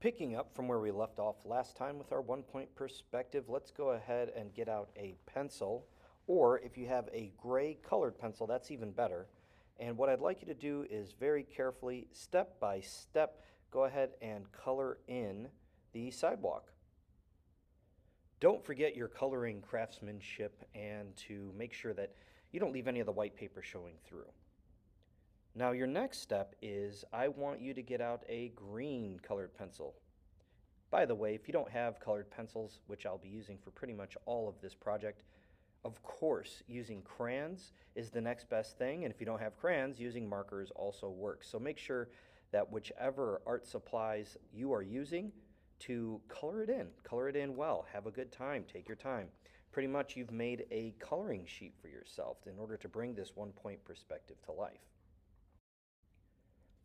Picking up from where we left off last time with our 1-point perspective, let's go ahead and get out a pencil, or if you have a gray colored pencil, that's even better. And what I'd like you to do is very carefully, step by step, go ahead and color in the sidewalk. Don't forget your coloring craftsmanship and to make sure that you don't leave any of the white paper showing through. Now your next step is I want you to get out a green colored pencil. By the way, if you don't have colored pencils, which I'll be using for pretty much all of this project, of course, using crayons is the next best thing, and if you don't have crayons, using markers also works. So make sure that whichever art supplies you are using to color it in well, have a good time, take your time. Pretty much you've made a coloring sheet for yourself in order to bring this 1-point perspective to life.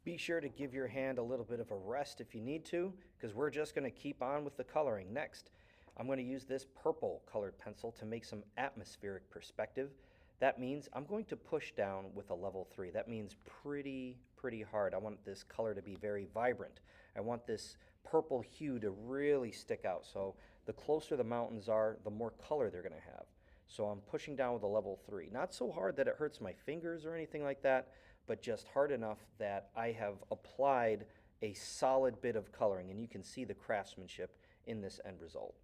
Be sure to give your hand a little bit of a rest if you need to, because we're just going to keep on with the coloring. Next, I'm going to use this purple colored pencil to make some atmospheric perspective. That means I'm going to push down with a level 3. That means pretty hard. I want this color to be very vibrant. I want this purple hue to really stick out. So the closer the mountains are, the more color they're going to have. So I'm pushing down with a level 3. Not so hard that it hurts my fingers or anything like that, but just hard enough that I have applied a solid bit of coloring, and you can see the craftsmanship in this end result.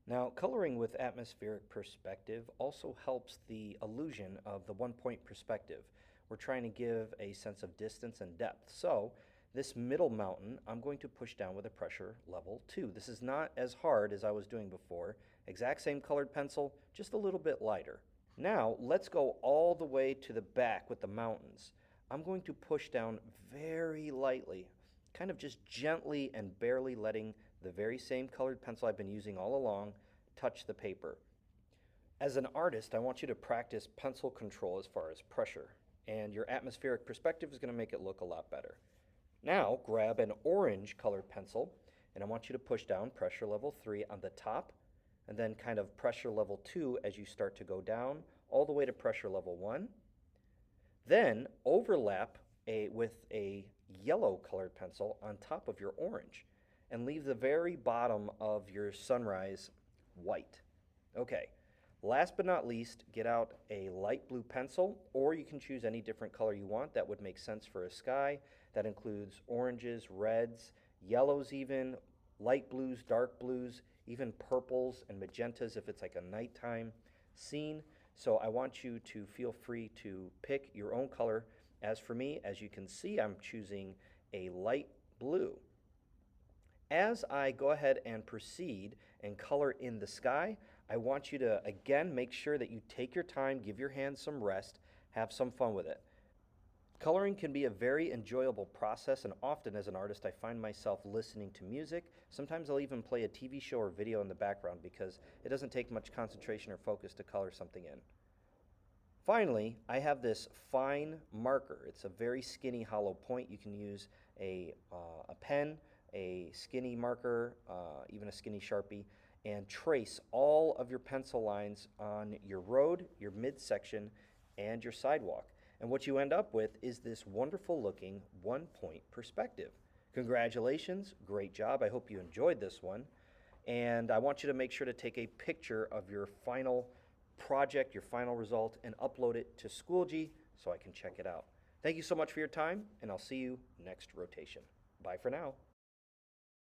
Now, coloring with atmospheric perspective also helps the illusion of the 1-point perspective. We're trying to give a sense of distance and depth. So this middle mountain, I'm going to push down with a pressure level 2. This is not as hard as I was doing before. Exact same colored pencil, just a little bit lighter. Now, let's go all the way to the back with the mountains. I'm going to push down very lightly, kind of just gently and barely letting the very same colored pencil I've been using all along touch the paper. As an artist, I want you to practice pencil control as far as pressure, and your atmospheric perspective is going to make it look a lot better. Now, grab an orange colored pencil, and I want you to push down pressure level 3 on the top, and then kind of pressure level 2 as you start to go down, all the way to pressure level 1. Then overlap with a yellow colored pencil on top of your orange and leave the very bottom of your sunrise white. Okay, last but not least, get out a light blue pencil, or you can choose any different color you want that would make sense for a sky. That includes oranges, reds, yellows even, light blues, dark blues, even purples and magentas if it's like a nighttime scene. So I want you to feel free to pick your own color. As for me, as you can see, I'm choosing a light blue. As I go ahead and proceed and color in the sky, I want you to, again, make sure that you take your time, give your hands some rest, have some fun with it. Coloring can be a very enjoyable process, and often as an artist I find myself listening to music. Sometimes I'll even play a TV show or video in the background because it doesn't take much concentration or focus to color something in. Finally, I have this fine marker. It's a very skinny hollow point. You can use a pen, a skinny marker, even a skinny Sharpie, and trace all of your pencil lines on your road, your midsection, and your sidewalk. And what you end up with is this wonderful looking 1-point perspective. Congratulations, great job. I hope you enjoyed this one. And I want you to make sure to take a picture of your final project, your final result, and upload it to Schoology so I can check it out. Thank you so much for your time, and I'll see you next rotation. Bye for now.